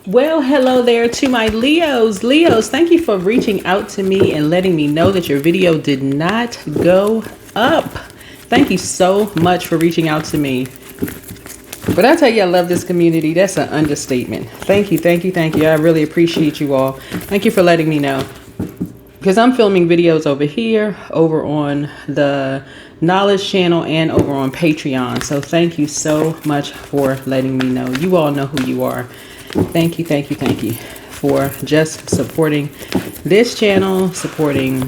Well, hello there to my Leos. Leos, thank you for reaching out to me and letting me know that your video did not go up. Thank you so much for reaching out to me. But I tell you, I love this community. That's an understatement. Thank you, thank you, thank you. I really appreciate you all. Thank you for letting me know. Because I'm filming videos over here, over on the Knowledge channel, and over on Patreon. So thank you so much for letting me know. You all know who you are. Thank you, thank you, thank you for just supporting this channel, supporting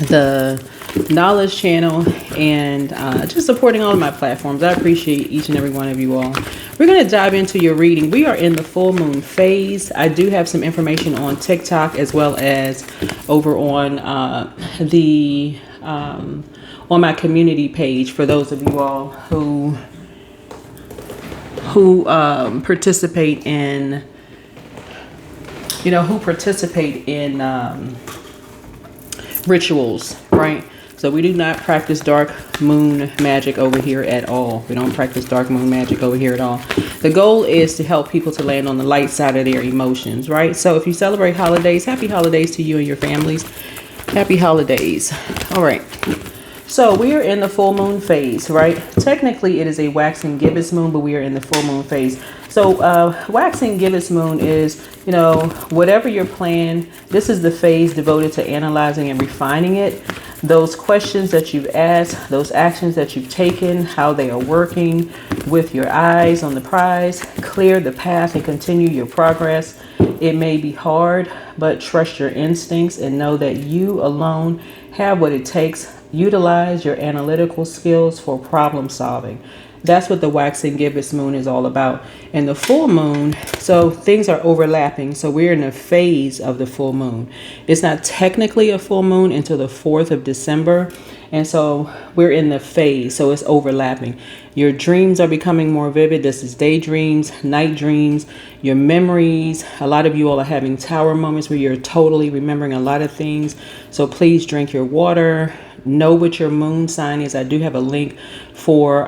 the Knowledge channel, and just supporting all of my platforms. I appreciate each and every one of you all. We're going to dive into your reading. We are in the full moon phase. I do have some information on TikTok as well as over on on my community page for those of you all who participate in rituals, right? So we do not practice dark moon magic over here at all. We don't practice dark moon magic over here at all. The goal is to help people to land on the light side of their emotions, right? So if you celebrate holidays, happy holidays to you and your families. Happy holidays. All right. So we are in the full moon phase, right? Technically, it is a waxing gibbous moon, but we are in the full moon phase. So waxing gibbous moon is, whatever your plan, this is the phase devoted to analyzing and refining it. Those questions that you've asked, those actions that you've taken, how they are working with your eyes on the prize, clear the path and continue your progress. It may be hard, but trust your instincts and know that you alone have what it takes. Utilize your analytical skills for problem solving. That's what the waxing gibbous moon is all about. And the full moon, so things are overlapping. So we're in a phase of the full moon. It's not technically a full moon until the 4th of December. And so we're in the phase, so it's overlapping. Your dreams are becoming more vivid. This is daydreams, night dreams, your memories. A lot of you all are having tower moments where you're totally remembering a lot of things. So please drink your water. Know what your moon sign is. I do have a link for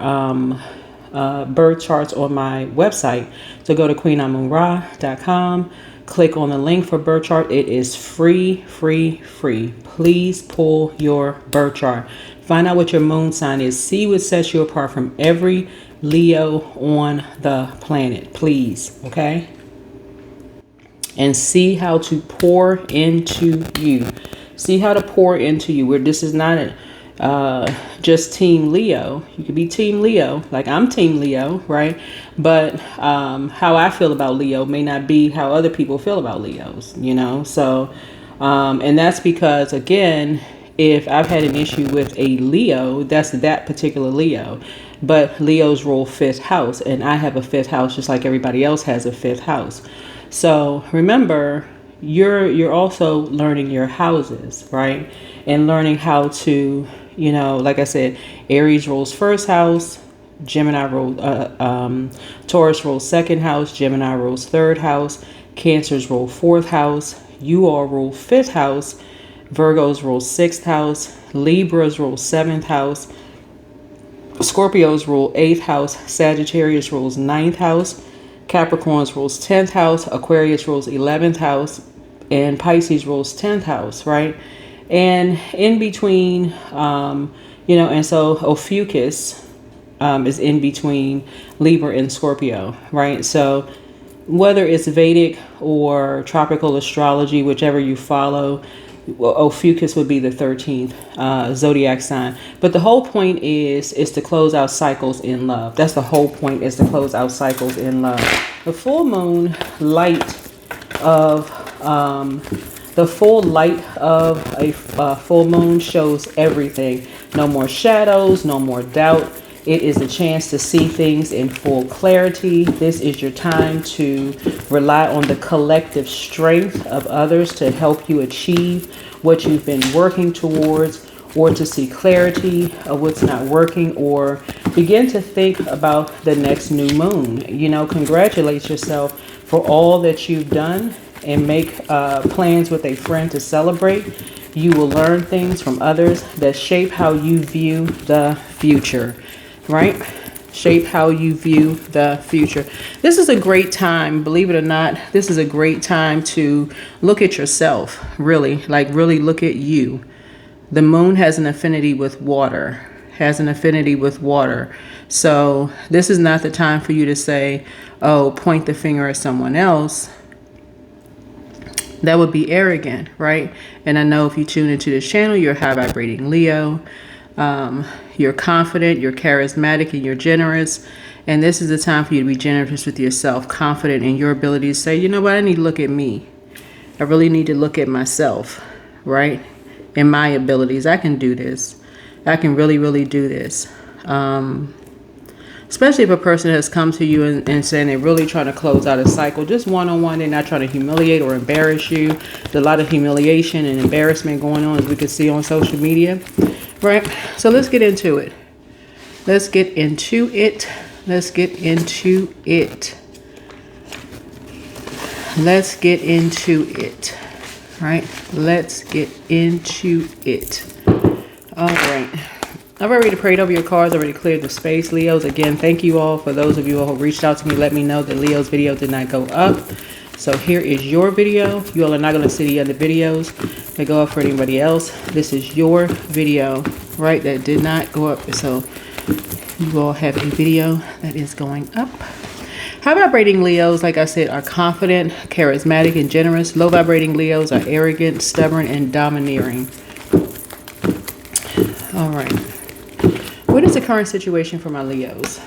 birth charts on my website. So go to queenamunra.com. Click on the link for birth chart. It is free. Please pull your birth chart. Find out what your moon sign is. See what sets you apart from every Leo on the planet, please. Okay? And see how to pour into you. See how to pour into you. Where this is not just Team Leo. You could be Team Leo, like I'm Team Leo, right? But how I feel about Leo may not be how other people feel about Leos, So, and that's because, again, if I've had an issue with a Leo, that's that particular Leo. But Leos rule 5th house, and I have a 5th house just like everybody else has a 5th house. So remember, you're also learning your houses, right? And learning how to, like I said, Aries rules 1st house, Gemini rules, Taurus rules 2nd house, Gemini rules 3rd house, Cancers rule 4th house, you all rule 5th house, Virgos rule 6th house, Libras rule 7th house, Scorpios rule 8th house, Sagittarius rules 9th house, Capricorns rules 10th house, Aquarius rules 11th house, and Pisces rules 10th house, right? And in between, and so Ophiuchus is in between Libra and Scorpio, right? So whether it's Vedic or tropical astrology, whichever you follow, Ophiuchus would be the 13th zodiac sign. But the whole point is to close out cycles in love. That's the whole point, is to close out cycles in love. The full moon light of the full light of a full moon shows everything. No more shadows, no more doubt. It is a chance to see things in full clarity. This is your time to rely on the collective strength of others to help you achieve what you've been working towards, or to see clarity of what's not working, or begin to think about the next new moon. Congratulate yourself for all that you've done, and make plans with a friend to celebrate. You will learn things from others that shape how you view the future. Right? Shape how you view the future. This is a great time, believe it or not. This is a great time to look at yourself, really, like really look at you. The moon has an affinity with water, So this is not the time for you to say, oh, point the finger at someone else. That would be arrogant, right? And I know if you tune into this channel, you're high vibrating Leo. You're confident, you're charismatic, and you're generous. And this is the time for you to be generous with yourself, confident in your ability to say, you know what, I need to look at me. I really need to look at myself, right? And my abilities. I can do this. I can really, really do this. Especially if a person has come to you and saying they're really trying to close out a cycle, just one-on-one, they're not trying to humiliate or embarrass you. There's a lot of humiliation and embarrassment going on, as we can see on social media, right? So let's get into it. Let's get into it. Let's get into it. Let's get into it, right? Let's get into it. All right. I've already prayed over your cards, already cleared the space. Leos, again, thank you all for those of you who reached out to me. Let me know that Leo's video did not go up. So here is your video. You all are not going to see the other videos that go up for anybody else. This is your video, right, that did not go up. So you all have a video that is going up. High vibrating Leos, like I said, are confident, charismatic, and generous. Low vibrating Leos are arrogant, stubborn, and domineering. All right. What is the current situation for my Leos?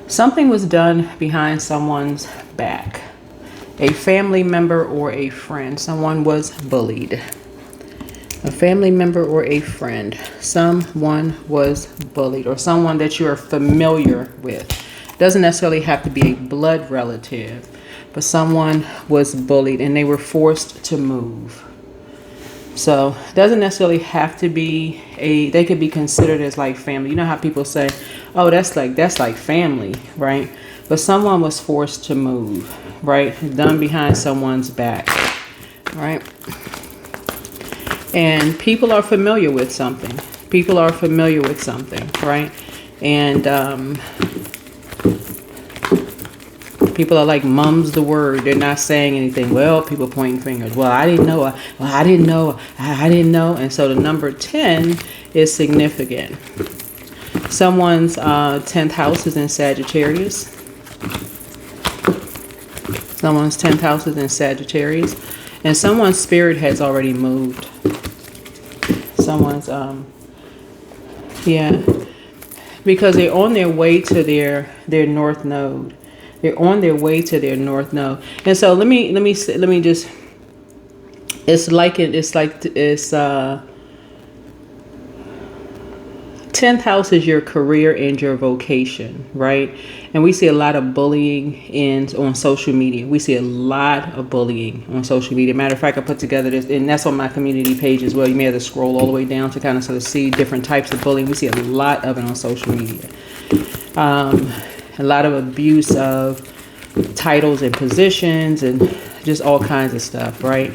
Something was done behind someone's back. A family member or a friend. Someone was bullied. A family member or a friend. Someone was bullied, or someone that you are familiar with. Doesn't necessarily have to be a blood relative, but someone was bullied and they were forced to move. So it doesn't necessarily have to be they could be considered as like family. You know how people say, oh, that's like family, right? But someone was forced to move, right? Done behind someone's back, right? And people are familiar with something. People are familiar with something, right? And people are like mum's the word. They're not saying anything. Well, people pointing fingers. Well, I didn't know. Well, I didn't know. I didn't know. And so the number 10 is significant. Someone's 10th house is in Sagittarius. Someone's 10th house is in Sagittarius. And someone's spirit has already moved. Someone's, yeah. Because they're on their way to their north node. They're on their way to their north node. And so let me just, it's 10th house is your career and your vocation, right? And we see a lot of bullying on social media. We see a lot of bullying on social media. Matter of fact, I put together this, and that's on my community page as well. You may have to scroll all the way down to kind of sort of see different types of bullying. We see a lot of it on social media. A lot of abuse of titles and positions and just all kinds of stuff, right?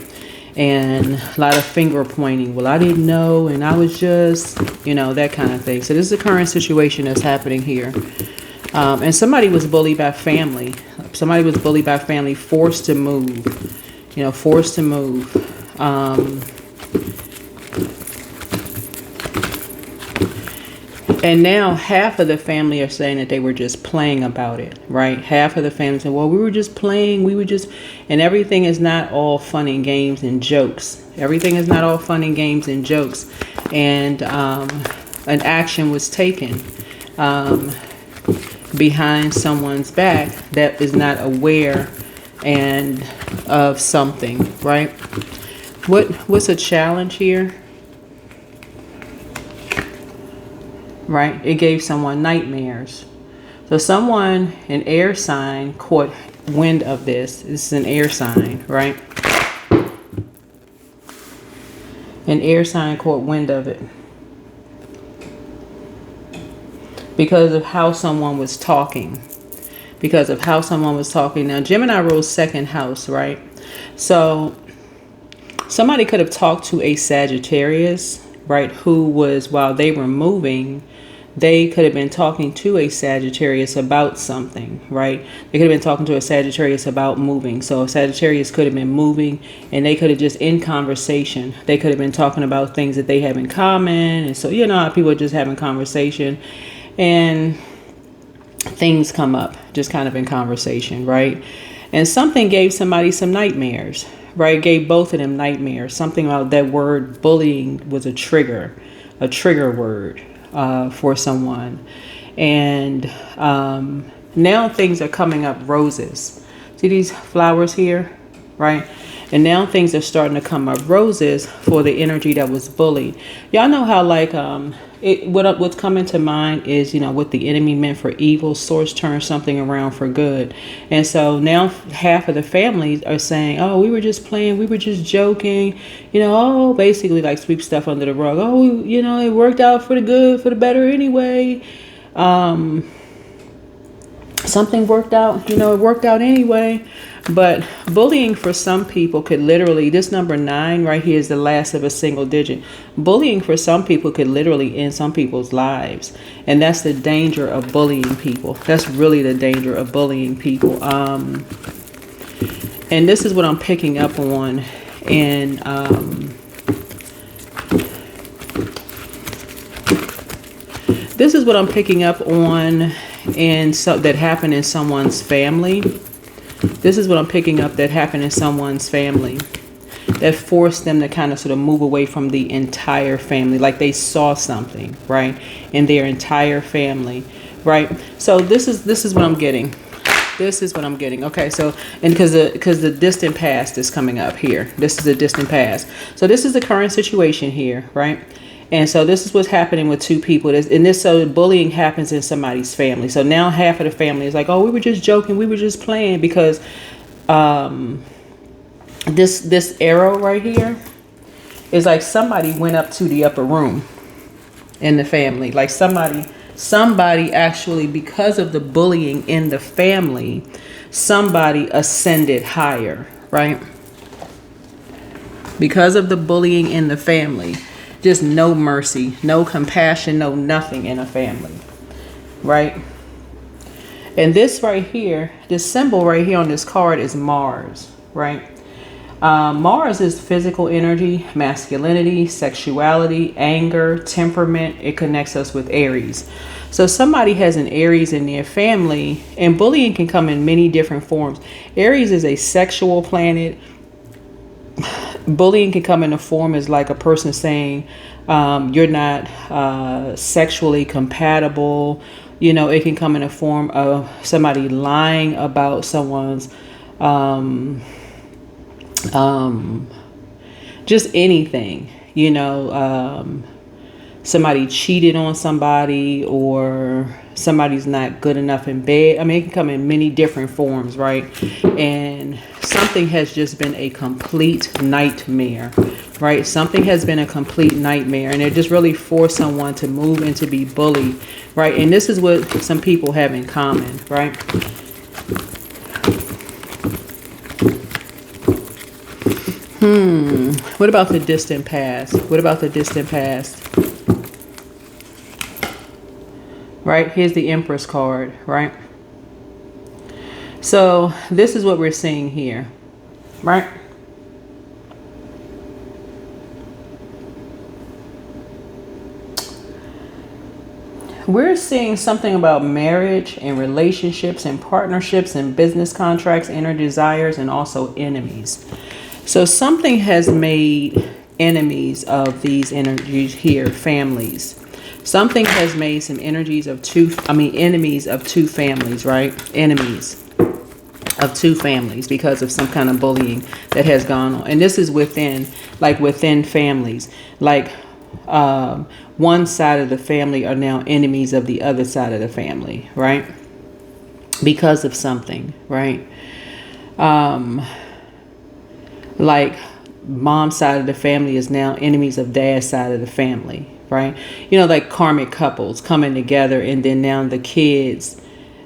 And a lot of finger pointing. Well, I didn't know, and I was just, you know, that kind of thing. So this is the current situation that's happening here. And somebody was bullied by family. Somebody was bullied by family, forced to move. You know, forced to move. And now half of the family are saying that they were just playing about it, right? Half of the family said, well, we were just playing. And everything is not all fun and games and jokes. Everything is not all fun and games and jokes. And an action was taken behind someone's back that is not aware and of something, right? What's a challenge here? Right? It gave someone nightmares. So someone, an air sign, caught wind of this. This is an air sign, right? An air sign caught wind of it. Because of how someone was talking. Because of how someone was talking. Now, Gemini rules second house, right? So somebody could have talked to a Sagittarius, right? Who was, while they were moving, they could have been talking to a Sagittarius about something, right? They could have been talking to a Sagittarius about moving. So a Sagittarius could have been moving, and they could have just in conversation, they could have been talking about things that they have in common. And so, you know, how people are just having conversation and things come up just kind of in conversation, right? And something gave somebody some nightmares, right? Gave both of them nightmares. Something about that word bullying was a trigger word for someone. And now things are coming up roses. See these flowers here, right? And now things are starting to come up roses for the energy that was bullied. Y'all know how like what's coming to mind is, you know, what the enemy meant for evil, source turns something around for good. And so now half of the families are saying, oh, we were just playing, we were just joking, you know, oh, basically like sweep stuff under the rug. Oh, you know, it worked out for the good, for the better anyway. Something worked out, you know, it worked out anyway. But bullying for some people could literally, this number 9 right here is the last of a single digit. Bullying for some people could literally end some people's lives. And that's the danger of bullying people. That's really the danger of bullying people. And this is what I'm picking up on. And this is what I'm picking up on, and so that happened in someone's family. This is what I'm picking up that happened in someone's family that forced them to kind of sort of move away from the entire family. Like they saw something, right, in their entire family, right? So this is what I'm getting. This is what I'm getting. Okay, so, and because the distant past is coming up here. This is the distant past. So this is the current situation here, right? And so this is what's happening with two people. So bullying happens in somebody's family. So now half of the family is like, oh, we were just joking, we were just playing, because this arrow right here is like somebody went up to the upper room in the family. Like somebody actually, because of the bullying in the family, somebody ascended higher, right? Because of the bullying in the family. Just no mercy, no compassion, no nothing in a family, right? And this right here, this symbol right here on this card is Mars, right? Mars is physical energy, masculinity, sexuality, anger, temperament. It connects us with Aries. So somebody has an Aries in their family, and bullying can come in many different forms. Aries is a sexual planet. Bullying can come in a form as like a person saying you're not sexually compatible. You know, it can come in a form of somebody lying about someone's just anything, you know, somebody cheated on somebody, or somebody's not good enough in bed. I mean, it can come in many different forms, right? And something has just been a complete nightmare, right? Something has been a complete nightmare, and it just really forced someone to move and to be bullied, right? And this is what some people have in common, right? What about the distant past? What about the distant past? Right? Here's the Empress card, right? So this is what we're seeing here, right? We're seeing something about marriage and relationships and partnerships and business contracts, inner desires, and also enemies. So something has made enemies of these energies here, families. Something has made some enemies of two families, right? Enemies of two families because of some kind of bullying that has gone on. And this is within families. Like one side of the family are now enemies of the other side of the family, right? Because of something, right? Like mom's side of the family is now enemies of dad's side of the family, right? You know, like karmic couples coming together, and then now the kids,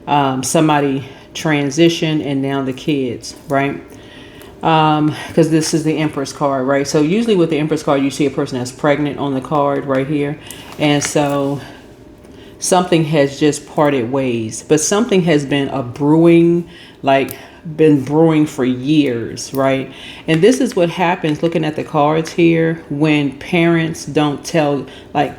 somebody transition, and now the kids, right? Because this is the Empress card, right? So usually with the Empress card, you see a person that's pregnant on the card right here. And so something has just parted ways, but something has been brewing, like been brewing for years, right? And this is what happens, looking at the cards here, when parents don't tell, like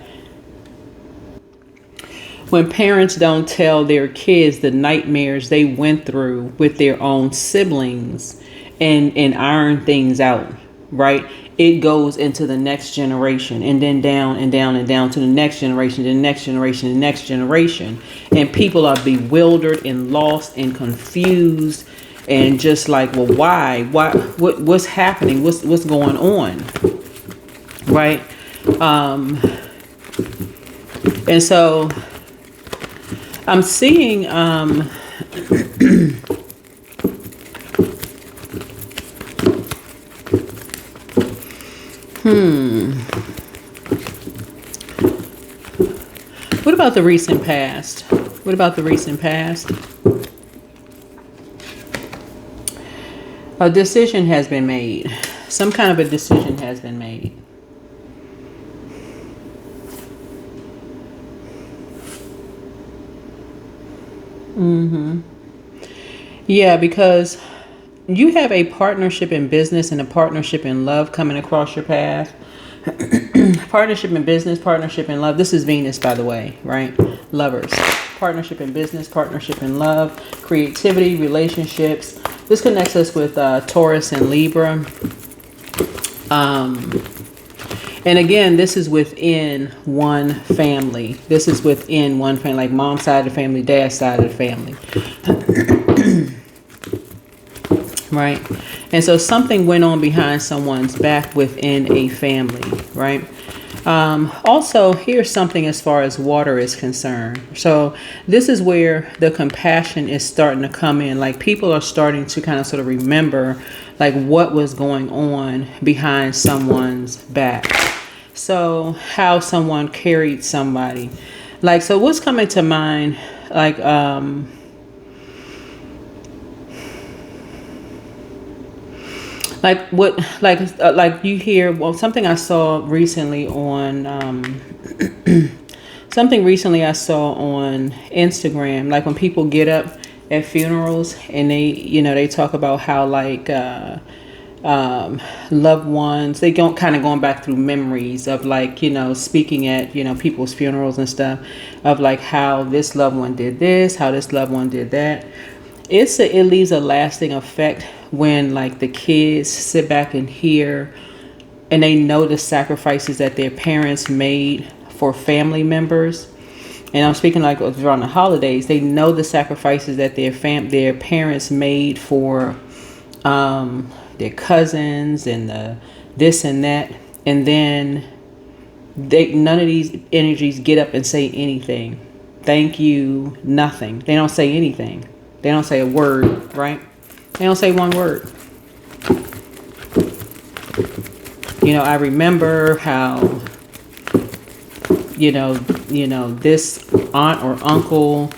when parents don't tell their kids the nightmares they went through with their own siblings and iron things out, right? It goes into the next generation, and then down and down and down to the next generation, the next generation, the next generation. And people are bewildered and lost and confused and just like, well, why? What's happening? What's going on? Right? And so I'm seeing what about the recent past? What about the recent past? A decision has been made. Some kind of a decision has been made. Yeah, because you have a partnership in business and a partnership in love coming across your path. Partnership in business, partnership in love. This is Venus, by the way, right? Lovers. Partnership in business, partnership in love, creativity, relationships. This connects us with Taurus and Libra. And again, this is within one family. This is within one family, like mom's side of the family, dad's side of the family. Right? And so something went on behind someone's back within a family, right? Also, here's something as far as water is concerned. So this is where the compassion is starting to come in. Like people are starting to kind of sort of remember like what was going on behind someone's back. So how someone carried somebody. Like, so what's coming to mind? Like, like you hear, well, something I saw recently on, something recently I saw on Instagram, like when people get up at funerals and they, you know, they talk about how like, loved ones, they don't kind of going back through memories of like, you know, speaking at, you know, people's funerals and stuff of like how this loved one did this, how this loved one did that. It leaves a lasting effect when like the kids sit back and hear and they know the sacrifices that their parents made for family members. And I'm speaking like around the holidays, they know the sacrifices that their parents made for their cousins and the this and that. And then none of these energies get up and say anything. Thank you, nothing. They don't say anything. They don't say a word, right? They don't say one word. You know, I remember how, you know, this aunt or uncle,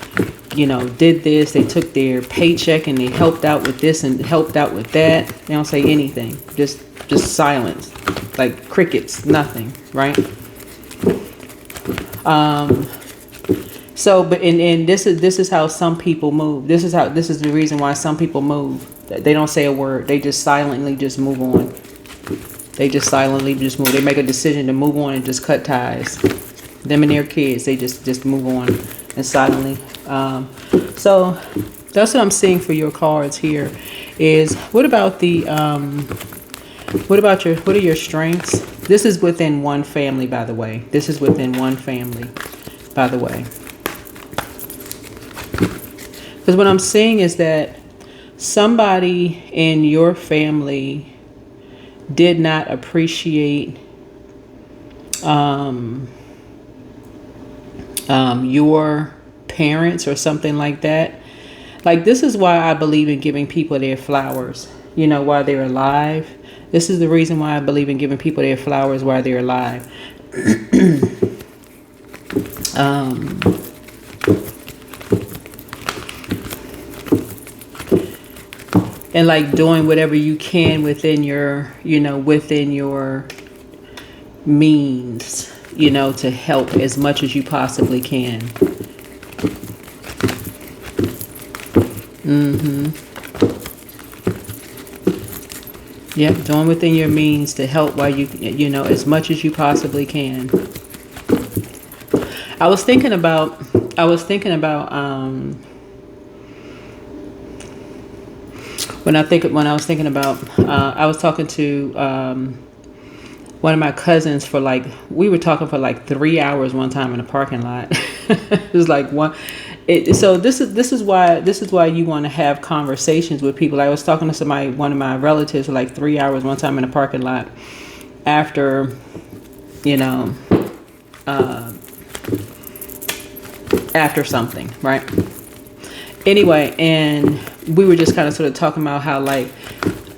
you know, did this. They took their paycheck and they helped out with this and helped out with that. They don't say anything. Just silence, like crickets, nothing, right? So, but and this is how some people move. This is the reason why some people move. They don't say a word. They just silently just move on. They just silently just move. They make a decision to move on and just cut ties. Them and their kids, they just move on and silently. So that's what I'm seeing for your cards here. Is what about the what are your strengths? This is within one family, by the way. This is within one family, by the way. Because what I'm seeing is that somebody in your family did not appreciate your parents or something like that. Like, this is why I believe in giving people their flowers, you know, while they're alive. This is the reason why I believe in giving people their flowers while they're alive. And like doing whatever you can within your, you know, within your means, you know, to help as much as you possibly can. Yep, doing within your means to help while you know, as much as you possibly can. I was thinking about when I was thinking about I was talking to one of my cousins for like, we were talking for like 3 hours one time in a parking lot. It was like so this is why you want to have conversations with people. I was talking to somebody, one of my relatives, for like 3 hours one time in a parking lot after, you know, after something, right? Anyway, and we were just kind of sort of talking about how like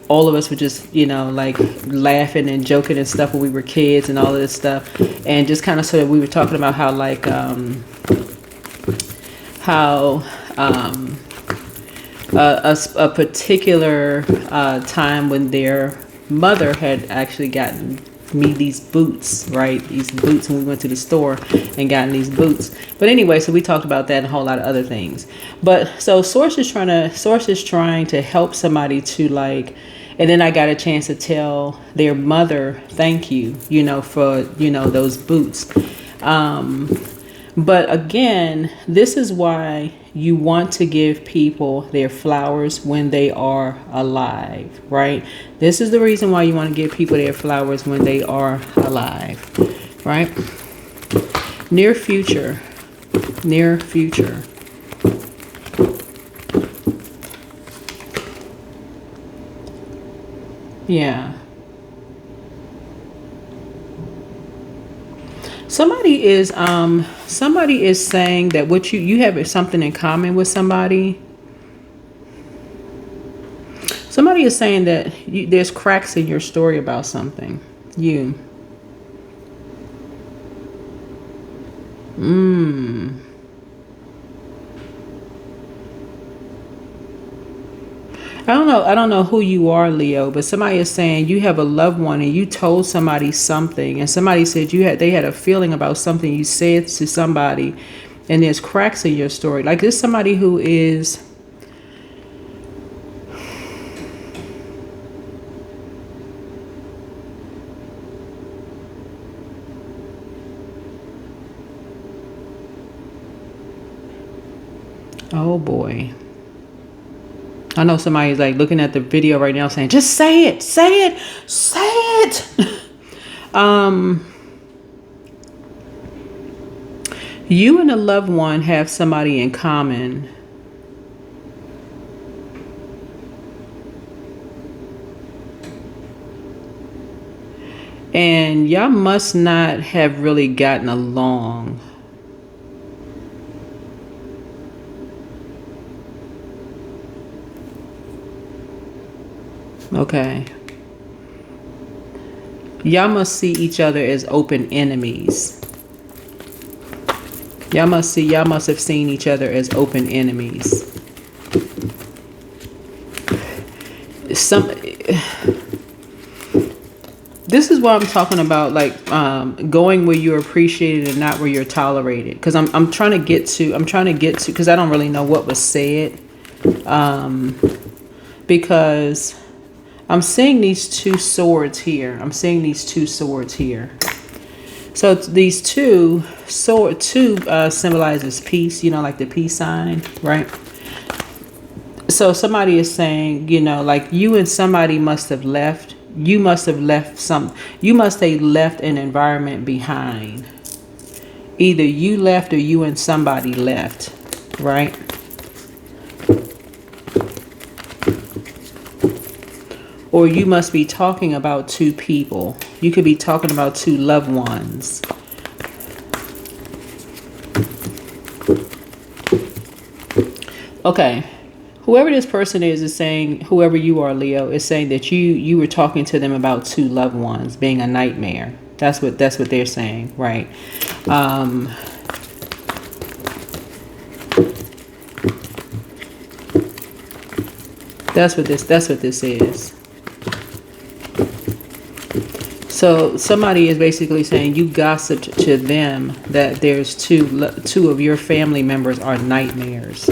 all of us were just, you know, like laughing and joking and stuff when we were kids and all of this stuff. And just kind of sort of, we were talking about how like, a particular time when their mother had actually gotten me these boots, right? These boots when we went to the store and gotten these boots. But anyway, so we talked about that and a whole lot of other things. But so Source is trying to help somebody to like, and then I got a chance to tell their mother, thank you, you know, for, you know, those boots. But again, this is why you want to give people their flowers when they are alive, right? This is the reason why you want to give people their flowers when they are alive, right? Near future. Yeah. Somebody is saying that what you have is something in common with somebody. Somebody is saying that there's cracks in your story about something. I don't know who you are, Leo, but somebody is saying you have a loved one and you told somebody something, and somebody said they had a feeling about something you said to somebody, and there's cracks in your story. Like there's somebody who is, oh boy. I know somebody's like looking at the video right now saying, just say it. You and a loved one have somebody in common. And y'all must not have really gotten along. Okay. Y'all must see each other as open enemies. Y'all must have seen each other as open enemies. This is what I'm talking about, like going where you're appreciated and not where you're tolerated. Because I'm trying to get to, because I don't really know what was said. Because I'm seeing these two swords here. So these two symbolizes peace, you know, like the peace sign, right? So somebody is saying, you know, like you and somebody must have left. You must have left an environment behind. Either you left or you and somebody left, right? Or you must be talking about two people. You could be talking about two loved ones. Okay. Whoever this person is saying, whoever you are, Leo, is saying that you were talking to them about two loved ones being a nightmare. That's what they're saying, right? That's what this is. So somebody is basically saying you gossiped to them that there's two of your family members are nightmares,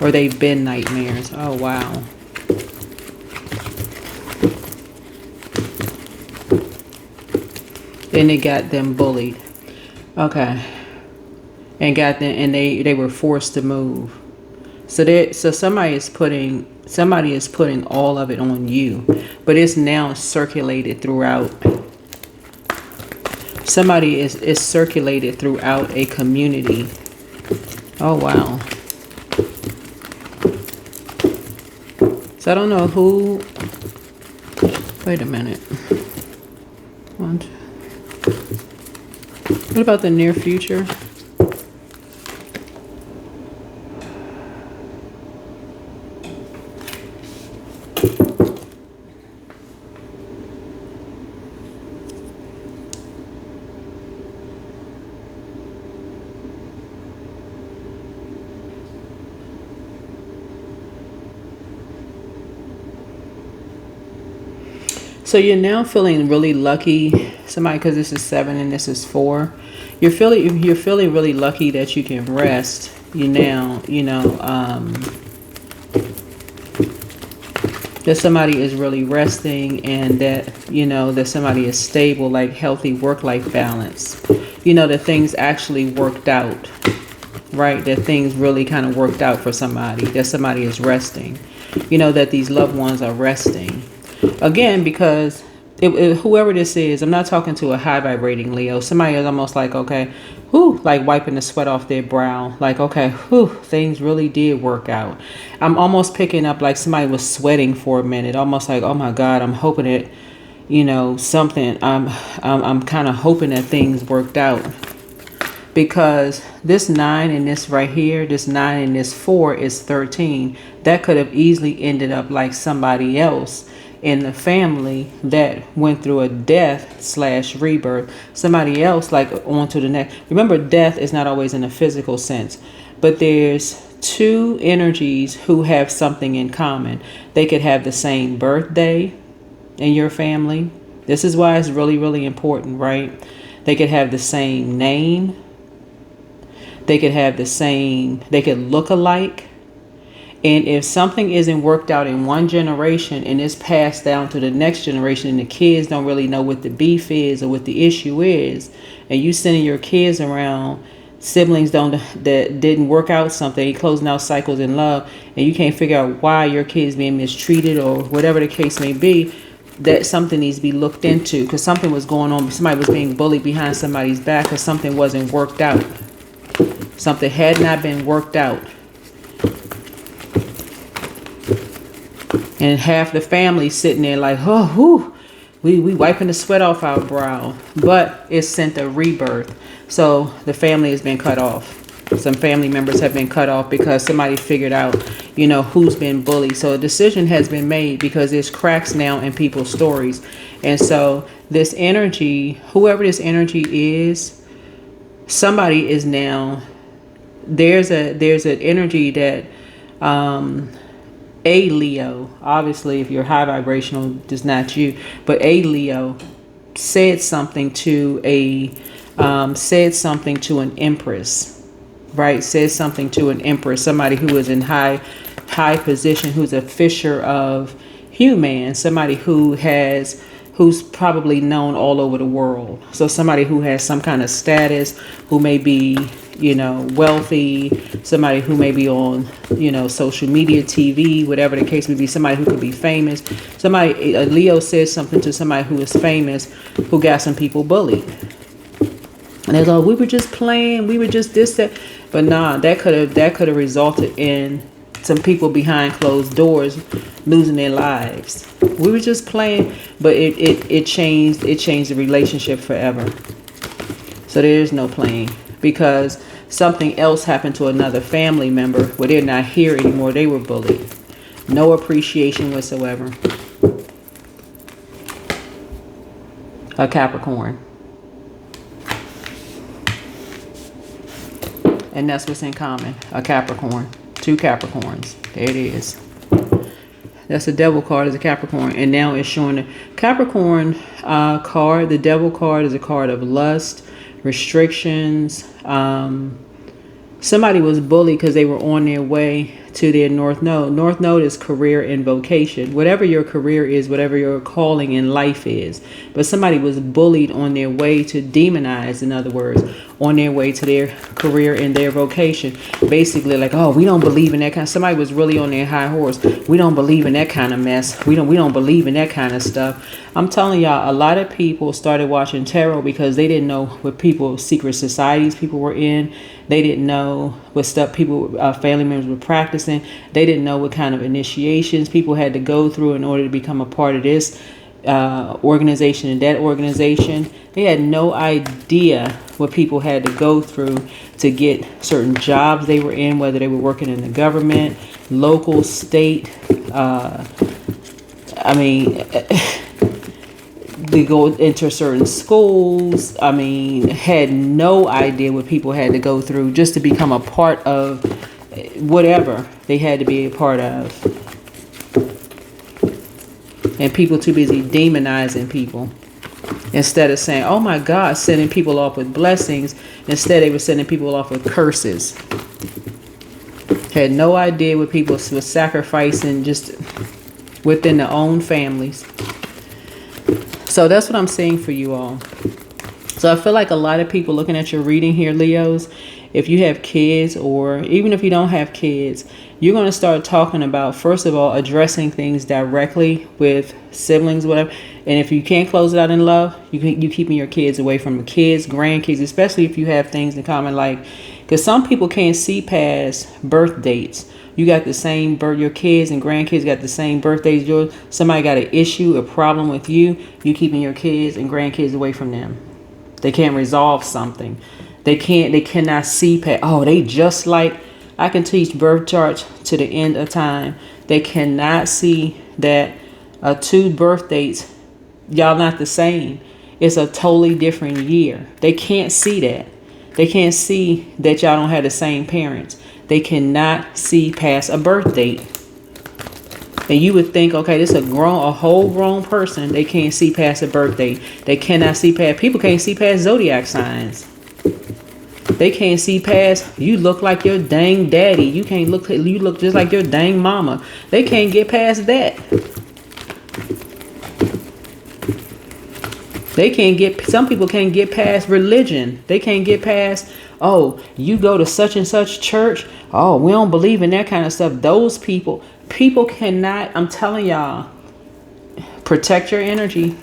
or they've been nightmares. Oh wow. Then they got them bullied. Okay. And got them, and they were forced to move. So somebody is putting all of it on you, but it's now circulated throughout. Somebody is circulated throughout a community. Oh wow. So I don't know who. Wait a minute. What about the near future? So you're now feeling really lucky, somebody, because this is 7 and this is 4. You're feeling really lucky that you can rest. That somebody is really resting, and that somebody is stable, like healthy work-life balance. That things actually worked out, right? That things really kind of worked out for somebody. That somebody is resting. That these loved ones are resting. Again, because whoever this is, I'm not talking to a high vibrating Leo. Somebody is almost like, okay, whew, like wiping the sweat off their brow. Like, okay, whew, things really did work out. I'm almost picking up like somebody was sweating for a minute. Almost like, oh my God, I'm hoping it, something. I'm kind of hoping that things worked out. Because this 9 and this right here, this 9 and this 4 is 13. That could have easily ended up like somebody else in the family that went through a death/rebirth. Somebody else, like, on to the next. Remember, death is not always in a physical sense, but there's two energies who have something in common. They could have the same birthday in your family. This is why it's really, really important, right? They could have the same name. They could look alike. And if something isn't worked out in one generation and it's passed down to the next generation, and the kids don't really know what the beef is or what the issue is, and you sending your kids around, siblings that didn't work out something, closing out cycles in love, and you can't figure out why your kids being mistreated or whatever the case may be, that something needs to be looked into, because something was going on. Somebody was being bullied behind somebody's back because something wasn't worked out. Something had not been worked out. And half the family sitting there like, oh, whew, we wiping the sweat off our brow. But it sent a rebirth. So the family has been cut off. Some family members have been cut off because somebody figured out, who's been bullied. So a decision has been made because there's cracks now in people's stories. And so this energy, whoever this energy is, somebody is now, there's an energy that a Leo, obviously if you're high vibrational, it's not you, but a Leo said something to an empress, right? Said something to an empress, somebody who is in high position, who's a fisher of human, somebody who's probably known all over the world. So somebody who has some kind of status, who may be, wealthy, somebody who may be on, social media, TV, whatever the case may be, somebody who could be famous. A Leo says something to somebody who is famous, who got some people bullied. And they're like, we were just playing, we were just this, that. But nah, that could have resulted in some people behind closed doors losing their lives. We were just playing, but it changed the relationship forever. So there is no playing, because something else happened to another family member where they're not here anymore. They were bullied. No appreciation whatsoever. A Capricorn. And that's what's in common. A Capricorn. 2 Capricorns. There it is. That's the devil card, is a Capricorn. And now it's showing the Capricorn card. The devil card is a card of lust, restrictions. Somebody was bullied because they were on their way to their North Node. North Node is career and vocation. Whatever your career is, whatever your calling in life is. But somebody was bullied on their way to, demonized, in other words, on their way to their career and their vocation. Basically like, oh, we don't believe in that kind of, somebody was really on their high horse. We don't believe in that kind of mess. We don't believe in that kind of stuff. I'm telling y'all, a lot of people started watching tarot because they didn't know what secret societies people were in. They didn't know what stuff people, family members were practicing. They didn't know what kind of initiations people had to go through in order to become a part of this organization and that organization. They had no idea what people had to go through to get certain jobs they were in, whether they were working in the government, local, state. They go into certain schools. Had no idea what people had to go through just to become a part of whatever they had to be a part of. And people too busy demonizing people. Instead of saying, oh my God, sending people off with blessings. Instead, they were sending people off with curses. Had no idea what people were sacrificing just within their own families. So that's what I'm saying for you all. So I feel like a lot of people looking at your reading here, Leos, if you have kids or even if you don't have kids, you're going to start talking about, first of all, addressing things directly with siblings, whatever. And if you can't close it out in love, you keeping your kids away from the kids, grandkids, especially if you have things in common, like, because some people can't see past birth dates. You got the same birth, your kids and grandkids got the same birthdays. Somebody got an issue, a problem with you. You keeping your kids and grandkids away from them. They can't resolve something. They cannot see past. Oh, they just like, I can teach birth charts to the end of time. They cannot see that two birth dates, y'all not the same. It's a totally different year. They can't see that. They can't see that y'all don't have the same parents. They cannot see past a birth date. And you would think, okay, this is a whole grown person. They can't see past a birth date. They cannot see past, people can't see past zodiac signs. They can't see past, you look like your dang daddy. You look just like your dang mama. They can't get past that. Some people can't get past religion. They can't get past, oh, you go to such and such church. Oh, we don't believe in that kind of stuff. Those people cannot, I'm telling y'all, protect your energy.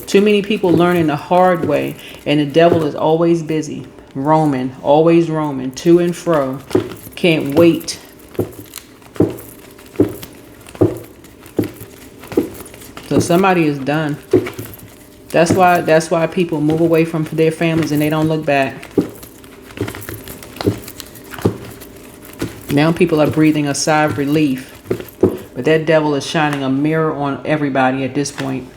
Too many people learning the hard way, and the devil is always busy, always roaming to and fro. Can't wait. So somebody is done. That's why people move away from their families and they don't look back. Now people are breathing a sigh of relief. But that devil is shining a mirror on everybody at this point.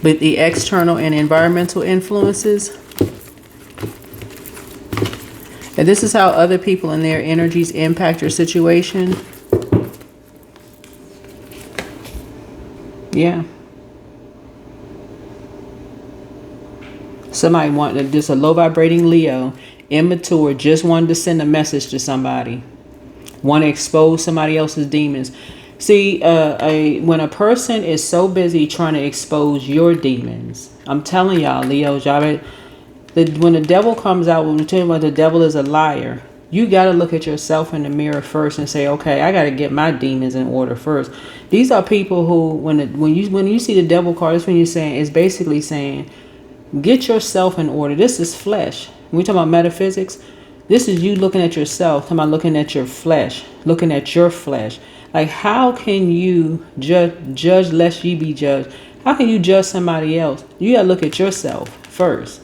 But the external and environmental influences. And this is how other people and their energies impact your situation. Yeah. Somebody wanted, just a low vibrating Leo, immature, just wanted to send a message to somebody. Want to expose somebody else's demons. See, when a person is so busy trying to expose your demons, I'm telling y'all, Leos, when the devil comes out, when we tell you about the devil is a liar, you got to look at yourself in the mirror first and say, okay, I got to get my demons in order first. These are people who, when you see the devil card, that's when you're saying, it's basically saying, get yourself in order. This is flesh. When we talk about metaphysics, this is you looking at yourself, talking about looking at your flesh, looking at your flesh. Like, how can you judge lest ye be judged? How can you judge somebody else? You got to look at yourself first.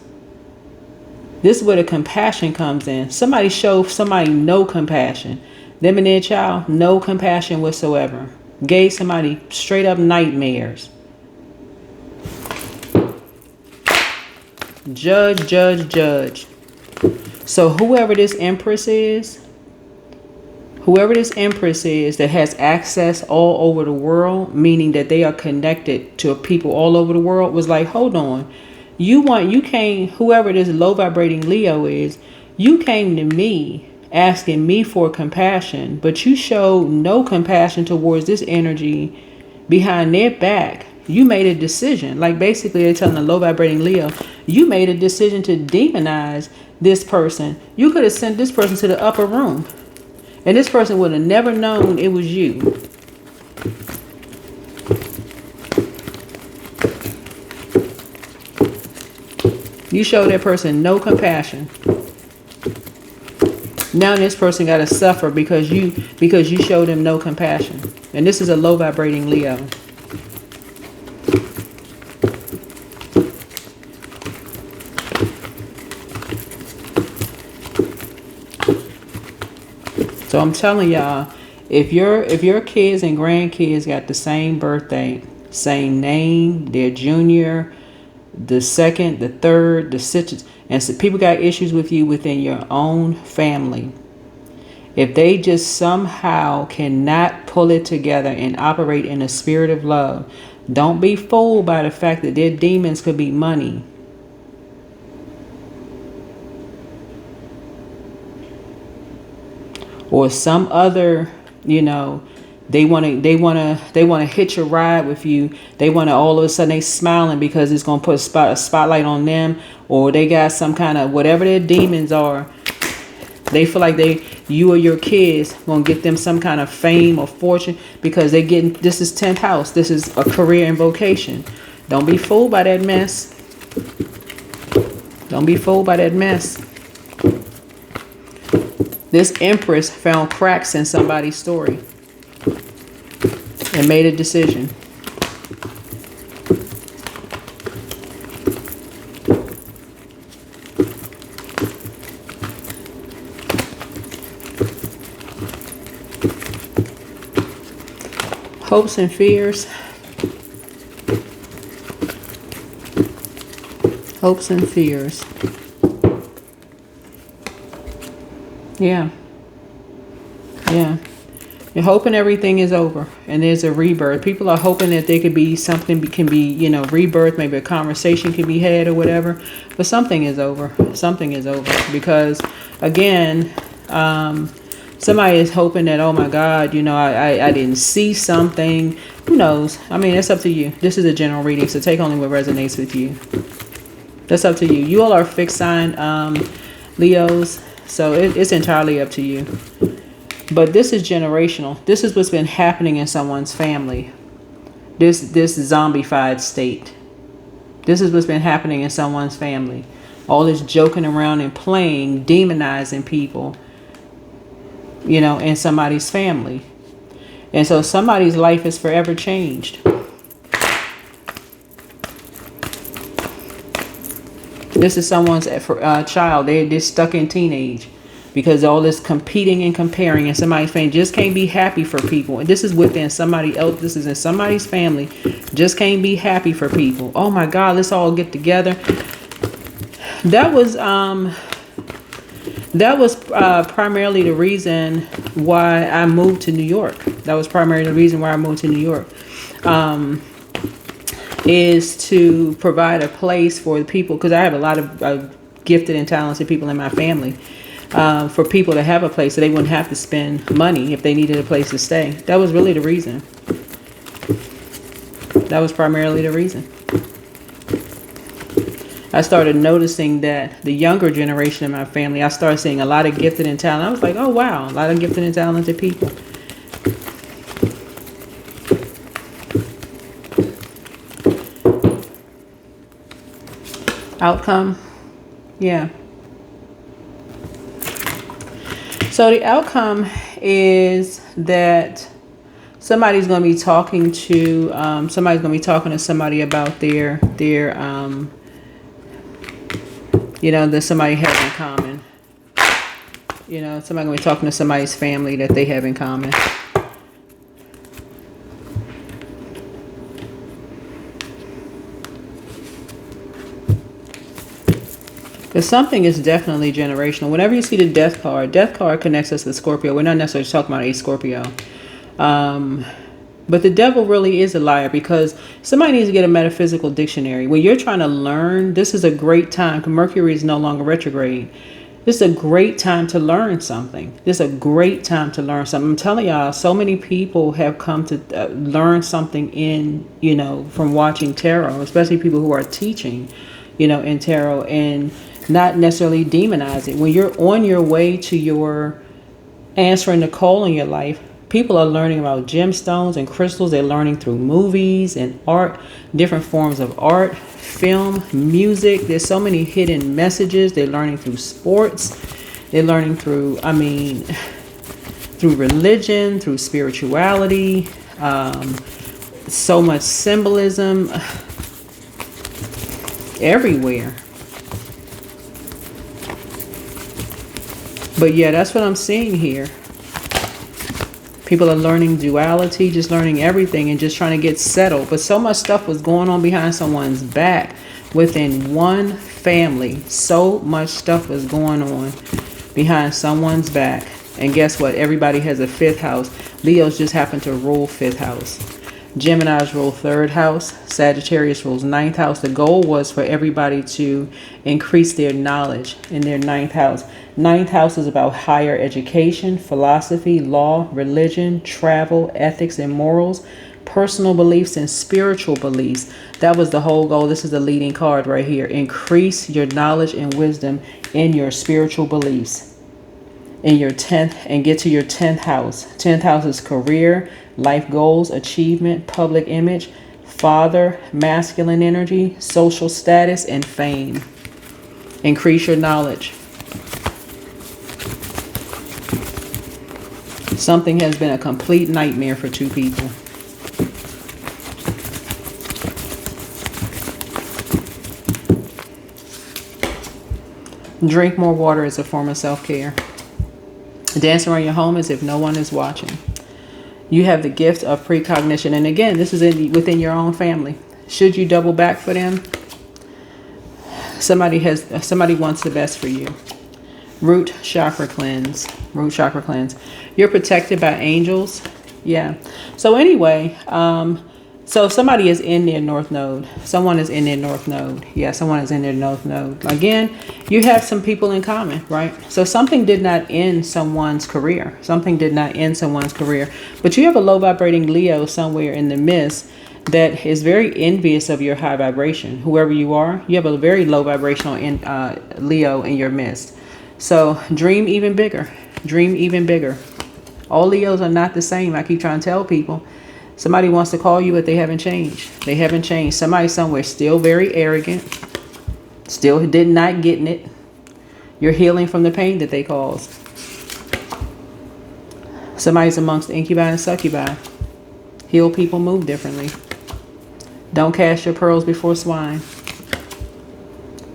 This is where the compassion comes in. Somebody show somebody no compassion. Them and their child, no compassion whatsoever. Gave somebody straight up nightmares. Judge, judge, judge. So whoever this empress is that has access all over the world, meaning that they are connected to people all over the world, was like, hold on. Whoever this low vibrating Leo is, you came to me asking me for compassion, but you showed no compassion towards this energy behind their back. You made a decision. Like basically they're telling the low vibrating Leo, you made a decision to demonize this person. You could have sent this person to the upper room, and this person would have never known it was you. You showed that person no compassion. Now this person got to suffer because you showed them no compassion. And this is a low vibrating Leo. So I'm telling y'all, if your kids and grandkids got the same birthday, same name, they're junior, the second, the third, the sixth, and so people got issues with you within your own family. If they just somehow cannot pull it together and operate in a spirit of love, don't be fooled by the fact that their demons could be money. Or some other, they want to hitch a ride with you. They want to all of a sudden they smiling because it's going to put a spotlight on them, or they got some kind of whatever their demons are. They feel like you or your kids going to get them some kind of fame or fortune because they getting, this is 10th house. This is a career and vocation. Don't be fooled by that mess. Don't be fooled by that mess. This empress found cracks in somebody's story and made a decision. Hopes and fears. Hopes and fears. Yeah. You're hoping everything is over and there's a rebirth. People are hoping that there could be something, rebirth, maybe a conversation can be had or whatever. But something is over. Something is over. Because, again, somebody is hoping that, oh, my God, I didn't see something. Who knows? I mean, it's up to you. This is a general reading, so take only what resonates with you. That's up to you. You all are fixed sign Leos. So it's entirely up to you. But this is generational. This is what's been happening in someone's family. This zombified state. This is what's been happening in someone's family. All this joking around and playing, demonizing people, in somebody's family. And so somebody's life is forever changed. This is someone's child. They're stuck in teenage because all this competing and comparing, and somebody's family just can't be happy for people. And this is within somebody else. This is in somebody's family. Just can't be happy for people. Oh my God, let's all get together. That was primarily the reason why I moved to New York. That was primarily the reason why I moved to New York. Is to provide a place for the people, because I have a lot of gifted and talented people in my family, for people to have a place so they wouldn't have to spend money if they needed a place to stay. That was really the reason. That was primarily the reason. I started noticing that the younger generation in my family, I started seeing a lot of gifted and talented. I was like, oh wow, a lot of gifted and talented people. Outcome, yeah. So the outcome is that somebody's going to be talking to somebody about their that somebody has in common. Somebody going to be talking to somebody's family that they have in common. Because something is definitely generational. Whenever you see the death card connects us to Scorpio. We're not necessarily talking about a Scorpio. But the devil really is a liar, because somebody needs to get a metaphysical dictionary. When you're trying to learn, this is a great time. Mercury is no longer retrograde. This is a great time to learn something. This is a great time to learn something. I'm telling y'all, so many people have come to learn something in, from watching tarot, especially people who are teaching, in tarot, and not necessarily demonize it. When you're on your way to your answering the call in your life, people are learning about gemstones and crystals. They're learning through movies and art, different forms of art, film, music. There's so many hidden messages. They're learning through sports. They're learning through, through religion, through spirituality, so much symbolism everywhere. But yeah, that's what I'm seeing here. People are learning duality, just learning everything and just trying to get settled. But so much stuff was going on behind someone's back within one family. So much stuff was going on behind someone's back. And guess what? Everybody has a 5th house. Leos just happen to rule 5th house. Geminis rule 3rd house. Sagittarius rules 9th house. The goal was for everybody to increase their knowledge in their 9th house. 9th house is about higher education, philosophy, law, religion, travel, ethics and morals, personal beliefs and spiritual beliefs. That was the whole goal. This is the leading card right here. Increase your knowledge and wisdom in your spiritual beliefs. In your 10th, and get to your 10th house. 10th house is career, life goals, achievement, public image, father, masculine energy, social status, and fame. Increase your knowledge. Something has been a complete nightmare for 2 people. Drink more water as a form of self-care. Dance around your home as if no one is watching. You have the gift of precognition. And again, this is within your own family. Should you double back for them? Somebody wants the best for you. Root chakra cleanse. Root chakra cleanse. You're protected by angels. Yeah. So anyway, so somebody is in their north node. Someone is in their north node. Yeah, someone is in their north node. Again, you have some people in common, right? So something did not end someone's career. Something did not end someone's career. But you have a low vibrating Leo somewhere in the midst that is very envious of your high vibration. Whoever you are, you have a very low vibrational Leo in your midst. So dream even bigger. Dream even bigger. All Leos are not the same. I keep trying to tell people. Somebody wants to call you, but they haven't changed. They haven't changed. Somebody somewhere still very arrogant. Still did not getting it. You're healing from the pain that they caused. Somebody's amongst incubi and succubi. Heal people move differently. Don't cast your pearls before swine.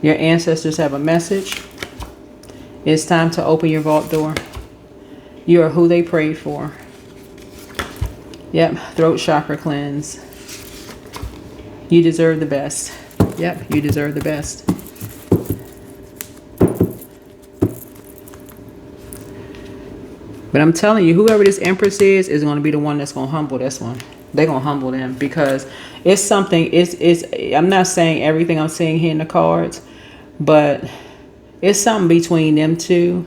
Your ancestors have a message. It's time to open your vault door. You are who they prayed for. Yep, throat chakra cleanse. You deserve the best. Yep, you deserve the best. But I'm telling you, whoever this Empress is going to be the one that's going to humble this one. They're going to humble them because it's something, I'm not saying everything I'm seeing here in the cards, but it's something between them two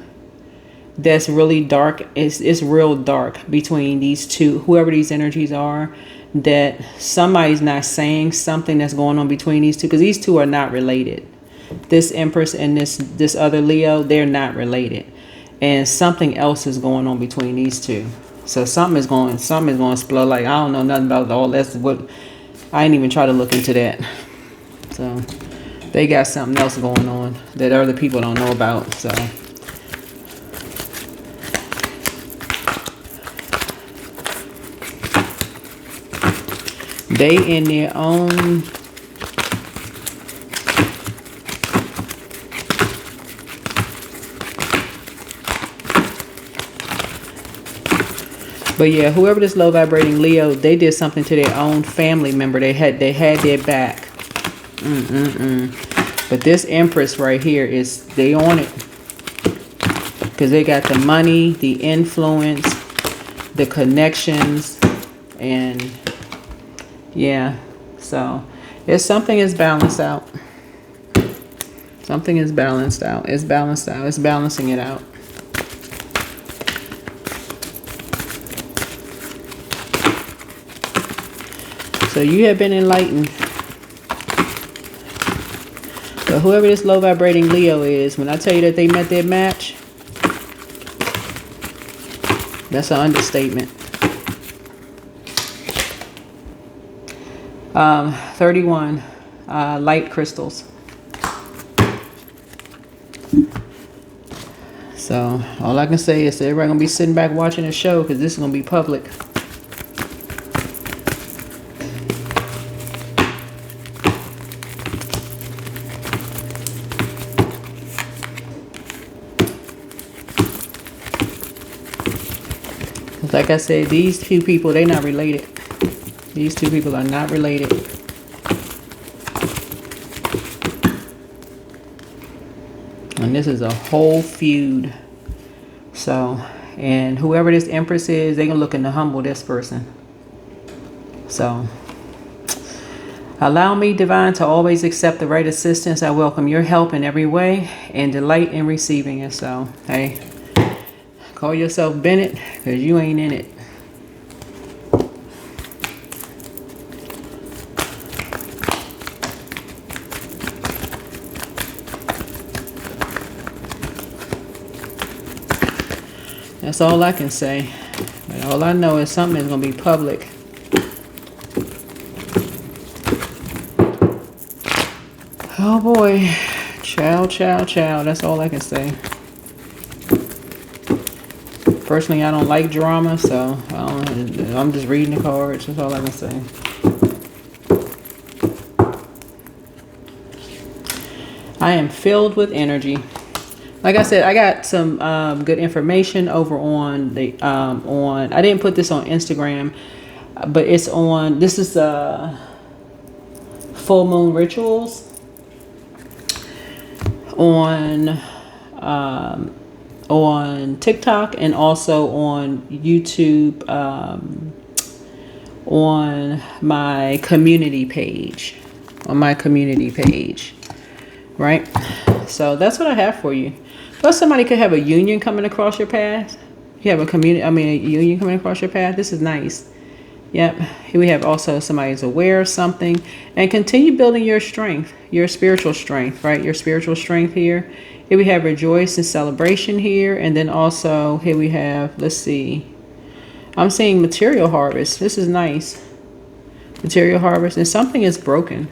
that's really dark. It's real dark between these two, whoever these energies are, that somebody's not saying something that's going on between these two, because these two are not related. This Empress and this other Leo, they're not related. And something else is going on between these two. So something is going to explode. Like, I don't know nothing about all that's what, I ain't even try to look into that. So they got something else going on that other people don't know about. So they in their own but yeah, whoever this low vibrating Leo, they did something to their own family member. They had their back. But this Empress right here is, they on it. Because they got the money, the influence, the connections, and yeah. So it's something is balanced out. Something is balanced out. It's balanced out. It's balancing it out. So you have been enlightened. But whoever this low vibrating Leo is, when I tell you that they met their match, that's an understatement. 31 light crystals. So all I can say is that everybody gonna be sitting back watching the show, because this is gonna be public. Like I said, these two people, they're not related. These two people are not related. And this is a whole feud. So, and whoever this Empress is, they're going to look to humble this person. So, allow me, Divine, to always accept the right assistance. I welcome your help in every way and delight in receiving it. So, hey, call yourself Bennett, because you ain't in it. That's all I can say. But all I know is something is going to be public. Oh boy. Chow, chow, chow. That's all I can say. Personally, I don't like drama, so I'm just reading the cards. That's all I can say. I am filled with energy. Like I said, I got some good information over on the I didn't put this on Instagram, but it's on. This is full moon rituals on TikTok and also on YouTube, on my community page. Right? So that's what I have for you. Plus, somebody could have a union coming across your path. You have a union coming across your path. This is nice. Yep. Here we have also somebody's aware of something. And continue building your strength, your spiritual strength, right? Your spiritual strength here. Here we have rejoice and celebration here. And then also here we have, let's see. I'm seeing material harvest. This is nice. Material harvest. And something is broken.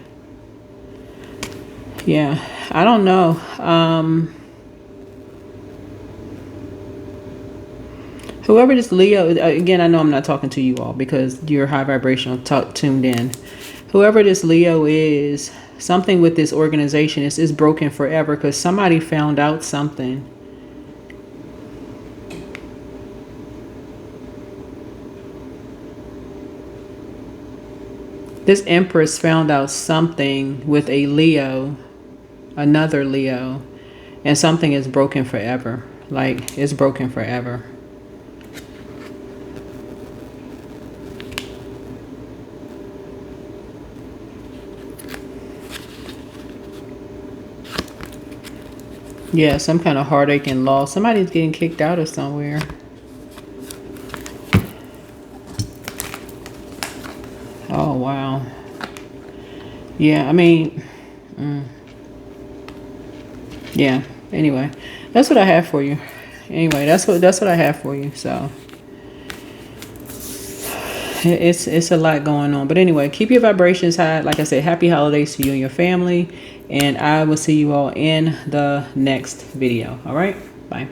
Yeah. I don't know. Whoever this Leo, again, I know I'm not talking to you all because you're high vibrational, tuned in. Whoever this Leo is, something with this organization is broken forever because somebody found out something. This Empress found out something with a Leo, another Leo, and something is broken forever. Like, it's broken forever. Yeah, some kind of heartache and loss. Somebody's getting kicked out of somewhere. Oh, wow. Yeah, I mean, yeah, anyway, that's what I have for you. Anyway, that's what I have for you. So it's a lot going on. But anyway, keep your vibrations high. Like I said, happy holidays to you and your family. And I will see you all in the next video. All right, bye.